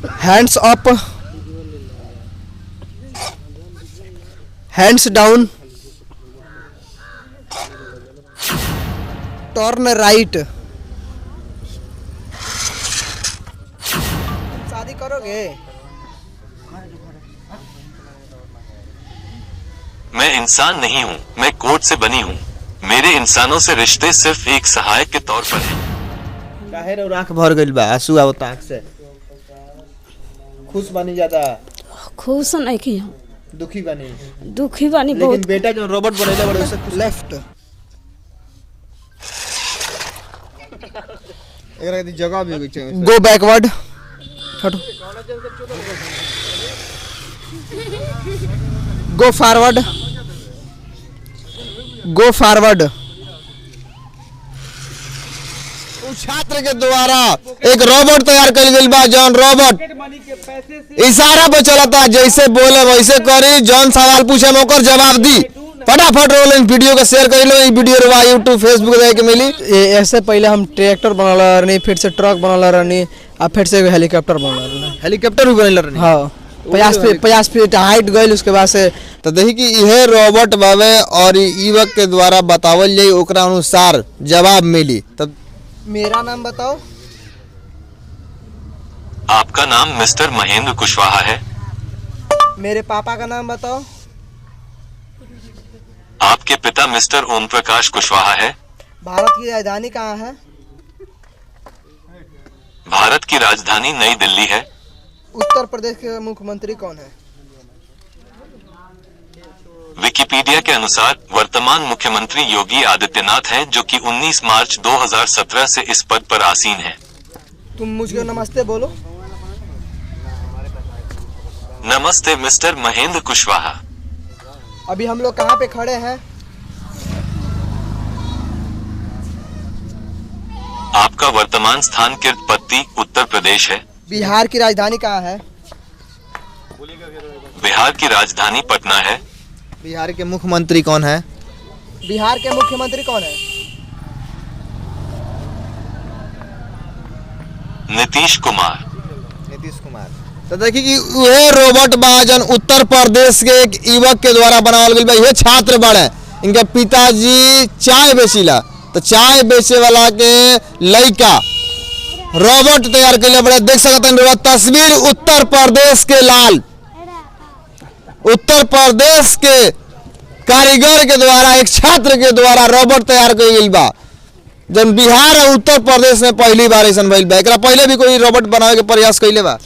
Hands up, hands down, turn right. शादी करोगे? मैं इंसान नहीं हूँ, मैं कोट से बनी हूँ। मेरे इंसानों से रिश्ते सिर्फ एक सहायक के तौर पर हैं। काहे रे आँख भर गइल बा, आंसू आवत आँख से। खुश बनी ज्यादा? खुश नहीं की हूँ, दुखी बनी? दुखी बानी लेकिन बहुत। बेटा जो रोबोट बनेला बड़े उससे खुश। लेफ्ट। एकरा के जगह भी चाहिए। गो बैकवर्ड, हटो। Go forward, go forward. छात्र के द्वारा एक रोबोट तैयार कर गइल बा, जौन रोबोट इशारा पे चलता, जैसे बोले वैसे करी, जौन सवाल पूछे ओकर जवाब दी। फटाफट रोल इन वीडियो को शेयर कर लो। ये वीडियो रवा यूट्यूब फेसबुक देखे के मिली। ऐसे पहले हम ट्रैक्टर बनल रहनी, फिर से ट्रक बनल रहनी, और फिर से हेलीकॉप्टर बनल रहनी। हेलीकॉप्टर भी बनल रहनी? हाँ, 50 फीट हाइट गइल, उसके बाद से तो देखी कि यह रोबोट बावे और युवक के द्वारा बतावल जाई, ओकरा अनुसार जवाब मिली। तब मेरा नाम बताओ। आपका नाम मिस्टर महेंद्र कुशवाहा है। मेरे पापा का नाम बताओ। आपके पिता मिस्टर ओम प्रकाश कुशवाहा है। भारत की राजधानी कहाँ है? भारत की राजधानी नई दिल्ली है। उत्तर प्रदेश के मुख्यमंत्री कौन है? विकिपीडिया के अनुसार वर्तमान मुख्यमंत्री योगी आदित्यनाथ हैं, जो कि 19 मार्च 2017 से इस पद पर आसीन हैं। तुम मुझको नमस्ते बोलो। नमस्ते मिस्टर महेंद्र कुशवाहा। अभी हम लोग कहाँ पे खड़े हैं? आपका वर्तमान स्थान किर्तपत्ती उत्तर प्रदेश है। बिहार की राजधानी कहाँ है? बिहार की राजधानी पटना है। बिहार के मुख्यमंत्री कौन है? बिहार के मुख्यमंत्री कौन है? नीतीश कुमार। नीतीश कुमार। तो देखिए कि वह रोबोट बा जन उत्तर प्रदेश के एक युवक के द्वारा बनावल गइल बा। ये छात्र बड़े, इनके पिताजी चाय बेचिला, तो चाय बेचे वाला के लड़का रोबोट तैयार कइले बड़े। देख सकते हैं तस्वीर उत्तर प्रदेश के लाल, उत्तर प्रदेश के कारीगर के द्वारा, एक छात्र के द्वारा रोबोट तैयार कइल गइल बा, जन बिहार और उत्तर प्रदेश में पहली बार ऐसा भइल बा। एकरा पहले भी कोई रोबोट बनावे के प्रयास कइले बा?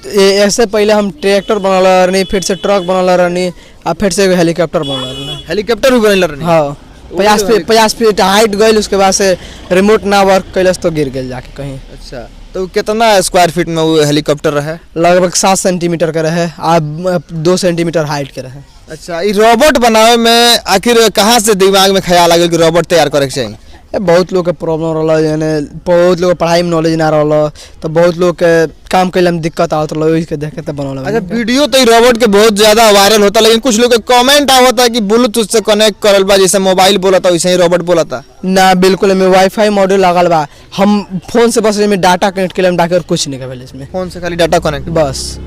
ऐसे पहले हम ट्रैक्टर बनल रहनी, फिर से ट्रक बनल रहनी, और फिर से हेलीकॉप्टर बनल रहनी। हेलीकॉप्टर भी बनल रहनी? हाँ, 50 फीट हाइट गइल, उसके बाद से रिमोट ना वर्क कैलस तो गिर गइल जाके कहीं। अच्छा, तो कितना स्क्वायर फीट में वो हेलीकॉप्टर रहे? लगभग 7 सेंटीमीटर का रहे, आप 2 सेंटीमीटर हाइट के रहे। अच्छा, ये रोबोट बनावे में आखिर कहाँ से दिमाग में ख्याल आ गया कि रोबोट तैयार करे के चाहिए? बहुत लोग के प्रॉब्लम रहला, यानी बहुत लोग पढ़ाई में नॉलेज ना रहला, तो बहुत लोग के काम कैले में दिक्कत आवत रहला, ओहि के देख के बनल। अच्छा, वीडियो तो रोबोट के बहुत ज्यादा वायरल होता, लेकिन कुछ लोग के कमेंट आवता है कि ब्लूटूथ से कनेक्ट करल बा, जैसे मोबाइल बोला था वैसे ही रोबोट बोला था। ना, बिल्कुल में वाईफाई मॉड्यूल लागल बा। हम फोन से बस में डाटा कनेक्ट के लिए बाकी और कुछ नहीं करें इसमें। फोन से खाली डाटा कनेक्ट बस।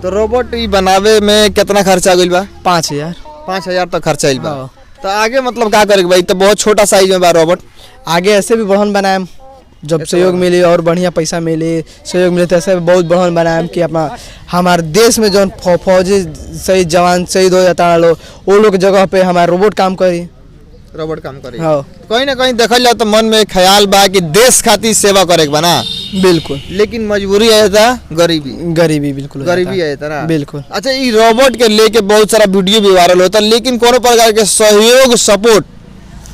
तो रोबोट ये बनावे में कितना खर्चा गइल बा? 5000। 5000 तक खर्चा गइल बा। हाँ। तो आगे मतलब क्या करे भाई? तो बहुत छोटा साइज में बा रोबोट। आगे ऐसे भी बढ़न बनाएम, जब सहयोग मिली और बढ़िया पैसा मिली, सहयोग मिले तो ऐसे बहुत बढ़न बनाएम कि अपना हमारे देश में जो फौजी शहीद जवान शहीद हो जाता है लोग, वो लोग जगह पे हमारा रोबोट काम करी। रोबोट काम करे? हाँ। कहीं ना कहीं देखल जाए तो मन में ख्याल बा कि देश खातिर सेवा करे के बना। बिल्कुल। लेकिन मजबूरी है था, गरीबी बिल्कुल गरीबी है था ना। बिल्कुल। अच्छा, ये रोबोट के लेके बहुत सारा वीडियो भी वायरल होता, लेकिन कोनो प्रकार के सहयोग सपोर्ट,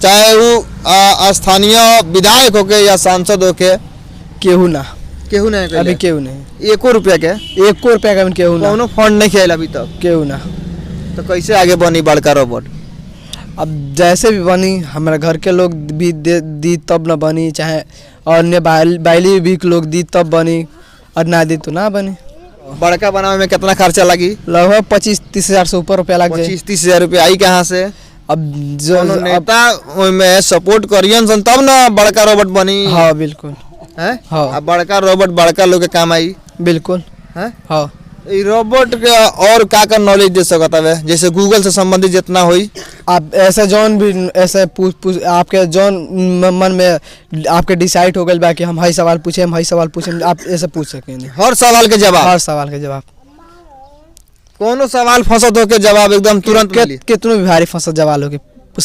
चाहे वो स्थानीय विधायक होके या सांसद होके, केहू ना, केहू नहीं अभी केहू नहीं। 1 रुपया के? 1 रुपया का केहू ना, कोनो फंड नहीं खेल अभी तक? केहू ना। तो कैसे आगे बनी बड़का रोबोट? अब जैसे भी बनी, हमारे घर के लोग भी दी तब न बनी, चाहे अन्य बाइली भी लोग दी तब बनी, और ना दी तो ना बनी। बड़का बनावे में कितना खर्चा लगी? लगभग 25-30 हजार से ऊपर रुपया लग जाए। 25-30 हजार रुपया आई कहाँ से? अब जो नेता में सपोर्ट करियन सन तब ना बड़का रोबोट बनी। हाँ बिल्कुल है। हाँ। अब बड़का रोबोट बड़का लोग के काम आई। बिल्कुल हैं हाँ ई रोबोट के और का नॉलेज दे सकता है जैसे गूगल से संबंधित जितना होई आप ऐसे जौन भी ऐसे पूछ आपके जौन मन में आपके डिसाइड हो गई बा कि हम हई सवाल पूछे हम हई सवाल पूछे आप ऐसे पूछ सकेंगे हर सवाल के जवाब हर सवाल के जवाब कोनो सवाल फंसत हो के जवाब एकदम तुरंत मिली कितनों भी भारी फंसा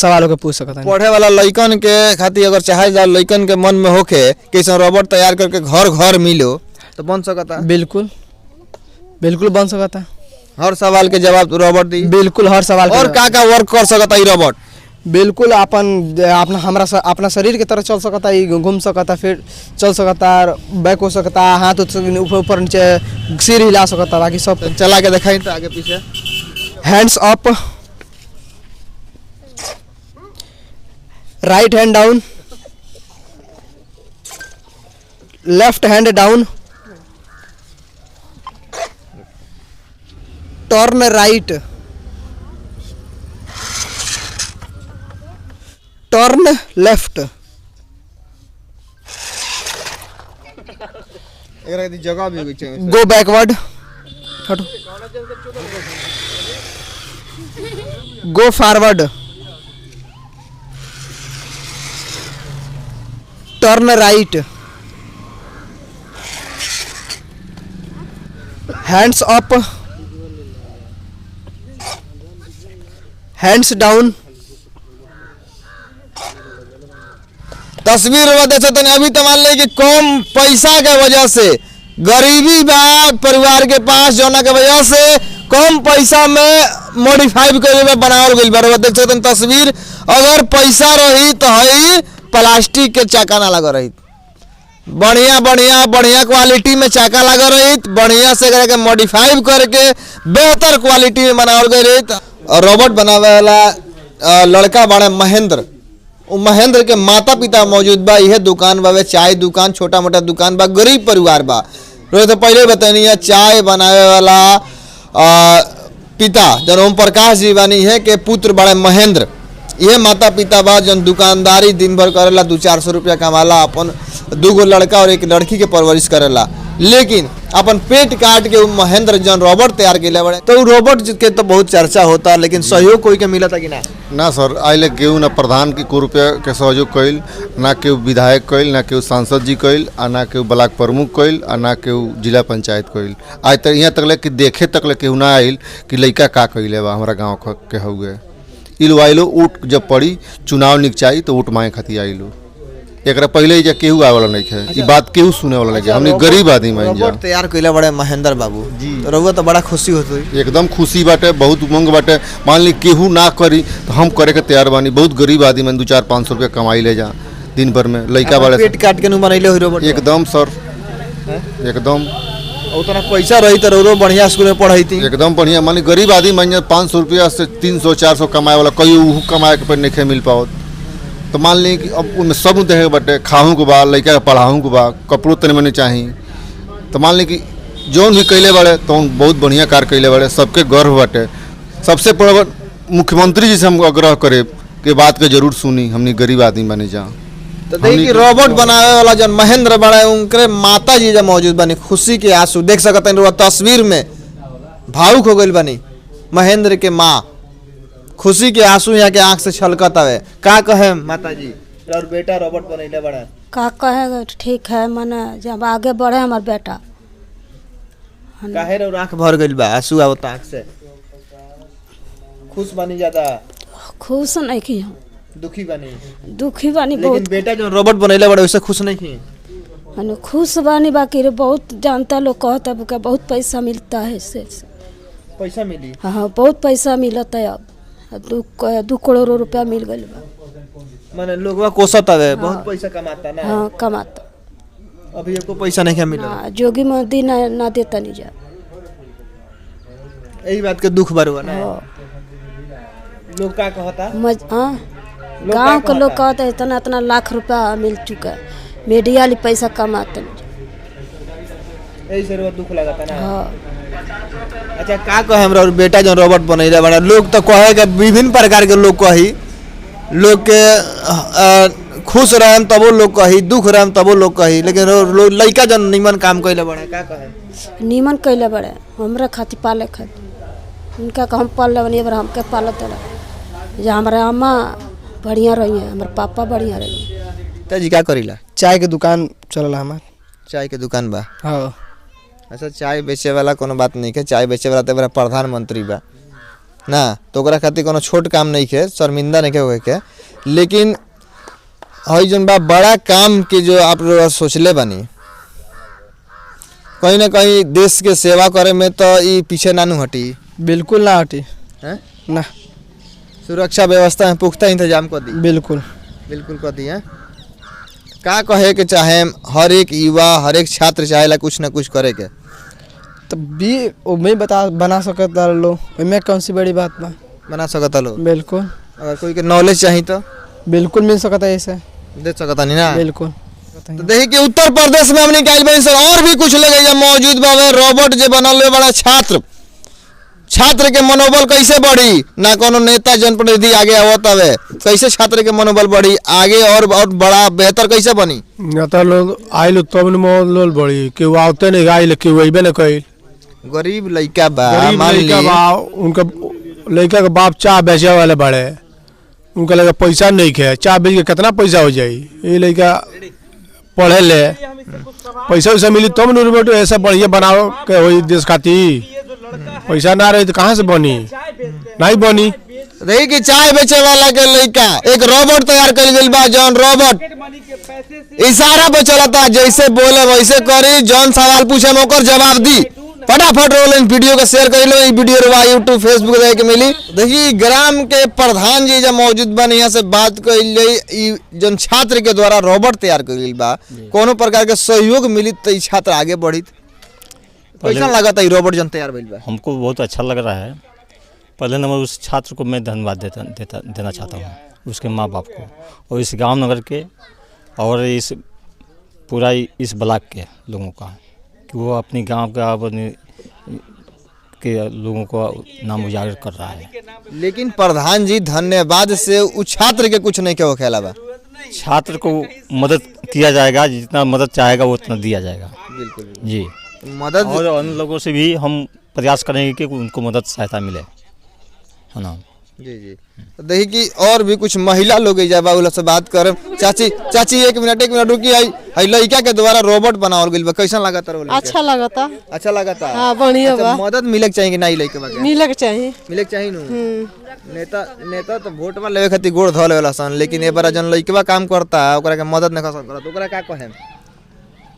सवालों के पूछ सकता है पढ़े वाला लइकन के खातिर अगर चाहे जा लइकन के मन में होके कैसे रोबोट तैयार करके घर घर मिलो तो बन सकता बिल्कुल बिल्कुल बन सकता है हर सवाल के जवाब रोबोट दी बिल्कुल हर सवाल और का वर्क कर सकता है रोबोट बिल्कुल अपना अपना शरीर की तरह चल सकता है घूम सकता फिर चल सकता बैक हो सकता हाथ ऊपर ऊपर नीचे सिर हिला सकता बाकी सब चला के दिखाई तो आगे पीछे hands up right hand down left hand down turn right turn left जगह भी होगी चाहिए गो बैकवर्ड हटो go forward turn right hands up hands down तस्वीर देख सकते अभी तो मान ले कि कम पैसा के वजह से गरीबी बा परिवार के पास जौना के वजह से कम पैसा में मॉडिफाई करके बनावल गइल बा देख सकते तस्वीर अगर पैसा रही तो हई प्लास्टिक के चाका ना लगा रही बढ़िया बढ़िया बढ़िया क्वालिटी में चाका लगा रही बढ़िया से करके मॉडिफाई करके बेहतर क्वालिटी में बनावल गई रही और रोबोट बनावे वाला लड़का बड़ा महेंद्र महेंद्र के माता पिता मौजूद बा यह दुकान बा चाय दुकान छोटा मोटा दुकान बा गरीब परिवार बा तो पहले बतानी है चाय बनावे वाला पिता जन ओम प्रकाश जी बानी है के पुत्र बड़े महेंद्र ये माता पिता बा जन दुकानदारी दिन भर करेला 200-400 रुपया कमाला अपन 2 लड़का और 1 लड़की के परवरिश करेला लेकिन अपन पेट काट के महेंद्र जन रोबोट तैयार के बड़े तो रोबोट के तो बहुत चर्चा होता लेकिन सहयोग कोई के मिला था कि ना सर आइले केहू ना प्रधान के को रुपया के सहयोग कैल ना केहू विधायक कैल ना केहू सांसद जी कैल आ ना केहू ब्लॉक प्रमुख कैल आ ना केहू जिला पंचायत कैल आज तक यहाँ तक कि देखे तक केहू ना आइल कि लड़का का कैले बा हमारा गाँव के हुए इलो आइलो ऊट जब पड़ी चुनाव निकचाई तो ऊट मांगे खातिर आइलो एक पहले ही केहू आवे वाला नहीं है ये बात केहू सुने वाला नहीं है हमने गरीब आदमी मान जा तैयार कैले बड़े महेंद्र बाबू जी रहुआ तो बड़ा खुशी होती एकदम खुशी बाटे बहुत उमंग बाटे मान ली केहू ना करी तो हम करे के तैयार बानी बहुत गरीब आदमी में 200-500 रुपया कमाई ले जा दिन भर में लड़का बड़े पेट काट के बनैले हो रोबोट एकदम सर एकदम उतना पैसा रही तो रो बढ़िया स्कूल में पढ़ाई थी एकदम बढ़िया मान ली गरीब आदमी मान 500 रुपया से 300-400 कमाए वाला कई कमाए के पर नहीं मिल पाओ तो मान ली कि अब उनमें सब देखे बटे खाऊँ के बा लड़का के पढ़ाऊँ के बा कपड़ों तने मने चाहिए तो मान ली कि जौन भी कैले बड़े तो बहुत बढ़िया कार्य कैले बड़े सबके गर्व बाटे सबसे बड़ा मुख्यमंत्री जी से हम आग्रह करे कि बात के जरूर सुनी हमने गरीब आदमी बने जा तो देखिए रोबोट बनावे वाला जन महेंद्र बड़ा उनके माता जी जब मौजूद बनी खुशी के आंसू देख सकते हैं तस्वीर में भावुक हो गई बनी महेंद्र के माँ खुशी के आंसू यहाँ के आंख से छलकत हवे का कहे माता जी और बेटा रोबोट बनैले बड़ा का कहेगा ठीक है मने जब आगे बढ़े हमार बेटा काहे रे आंख भर गइल बा आंसू आवत आंख से खुश बनी ज्यादा खुश नहीं की हम दुखी बनी बानी लेकिन बहुत बेटा जो रोबोट बनैले बड़ा वैसे खुश नहीं की मने खुश बानी बाकी रे बहुत जानता लोग कहता है कि बहुत पैसा मिलता है इससे पैसा मिली हाँ बहुत पैसा मिलता है अब 2 करोड़ रुपया मिल गई बा माने लोगवा कोसत हवे बहुत पैसा कमाता ना हाँ कमाता अभी एको पैसा नहीं मिला हाँ जोगी मोदी ना देता नहीं जा यही बात के दुख बरुआ ना हाँ लोग का कहता हाँ गाँव के लोग कहते हैं इतना इतना लाख रुपया मिल चुका है मीडिया वाली पैसा कमाते यही से दुख लगता ना हाँ अच्छा का कहे हमरा बेटा जो रोबोट बनैले बड़ा लोग तो कहे कि विभिन्न प्रकार के लोग कही लोग के खुश रहम तबो लोग कही, दुख रहम तबो लोग कही, लेकिन लड़का जन निमन काम कइले बड़े का कहे नीमन कैले बड़े हमरा खातिर पाले खातिर उनका हम पाल बनी बार हमके पालत रहे जे हमारे अम्मा बढ़िया रही है, हमारे पापा बढ़िया रही है। पिताजी क्या करीला? चाय के दुकान चलला हमार। चाय के दुकान बा। हाँ अच्छा, चाय बेचे वाला कोनो बात नहीं है, चाय बेचे वाला तो बड़ा प्रधानमंत्री बा ना, तो ओकरा खातिर कोनो छोट काम नहीं है, शर्मिंदा नहीं होए के। लेकिन हई जन बा बड़ा काम के जो आप लोग सोचले बानी, कहीं ना कहीं देश के सेवा करे में तो ई पीछे ना नु हटी। बिल्कुल ना हटी हैं ना। सुरक्षा व्यवस्था में पुख्ता इंतजाम कर दी। बिल्कुल बिल्कुल कर दी है। का कहे के चाहे हर एक युवा हर एक छात्र चाहेला कुछ ना कुछ करे के, तब भी मैं बना सकता लो, में कौन सी बड़ी बात बा। बना सकता लो। बिल्कुल अगर कोई के नॉलेज चाहिए तो बिल्कुल मिल सकता है ऐसे। दे सकता नहीं ना। बिल्कुल। तो देखिए कि उत्तर प्रदेश में हमने कहा बनी सर और भी कुछ लोग एजा मौजूद बावे। रोबोट जे बनल है बड़ा छात्र के मनोबल कैसे बढ़ी ना, कोनो नेता जनप्रतिनिधि आगे आवत हवे, कैसे छात्र के मनोबल बढ़ी आगे और बड़ा बेहतर कैसे बनी? नेता लोग आइल तब न मनोबल बढ़ी, केहू आवते नहीं आइल, केहू अइबे न कइल। गरीब लइका बा, गरीब मान लइका ली बा, उनका लइका के बाप चाय बेचे वाले बड़े, उनका लगा पैसा नहीं खे, चाय बेच के कितना पैसा हो जाई। ये लइका पढ़े ले पैसा वैसा मिली तब न रोबोट ऐसा बढ़िया बनाओ के होई देश खातिर। पैसा ना रही तो कहाँ से बनी, नहीं बनी। देखिए कि चाय बेचे वाला के लइका एक रोबोट तैयार कर गइल बा, जौन रोबोट इशारा पे चलता, जैसे बोले वैसे करी, जौन सवाल पूछे ओकर जवाब दी। फटाफट रोल वीडियो को शेयर कर लो, वीडियो यूट्यूब फेसबुक देखे के मिली। देखिए ग्राम के प्रधान जी जब मौजूद बन, यहाँ से बात कइल जौन छात्र के द्वारा रोबोट तैयार कइल बा, कोनो प्रकार के सहयोग मिली तो छात्र आगे बढ़ी। कैसा लगा था रोबोट जन तैयार भइल बा? हमको बहुत अच्छा लग रहा है। पहले नंबर उस छात्र को मैं धन्यवाद देना चाहता हूँ, उसके माँ बाप को और इस गांव नगर के और इस पूरा इस ब्लॉक के लोगों का, कि वो अपनी गांव का अपने के लोगों को नाम उजागर कर रहा है। लेकिन प्रधान जी धन्यवाद से उस छात्र के कुछ नहीं क्या खेला बा। छात्र को मदद किया जाएगा, जितना मदद चाहेगा वो उतना दिया जाएगा। बिल्कुल जी, मदद और अन्य लोगों से भी हम प्रयास करेंगे कि उनको मदद सहायता मिले, है ना। जी। तो देखिए कि और भी कुछ महिला लोग बाबूला से बात कर। चाची एक मिनट रुकी। आई लड़का के द्वारा रोबोट बनावल गइल बा, कैसा लगा था? अच्छा लगता। अच्छा लगा था। हाँ बढ़िया बा। मदद मिले के चाहिए कि नहीं? लड़के बा मिले के चाहिए। मिले के चाहिए नु। नेता तो वोट में लेवे खातिर गोड़ धले वाला सन, लेकिन ए बार जन लड़कवा काम करता ओकरा के मदद नहीं कर सकता, ओकरा का कहे?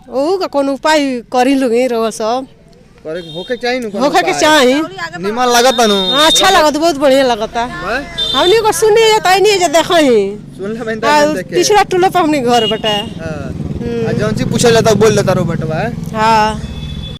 ओ का कोनो उपाय करी लोगे रो सब करे होके चाहिए नु। होके के चाहिए। निमन लगता नु। अच्छा लगता, बहुत बढ़िया लगता। हमनी को सुनी जाता नहीं जे देखा ही सुन ले मैं देखे तीसरा टूलो पे हमनी घर बटा। हां जौन चीज पूछल जाता बोल लेता रोबोटवा। हाँ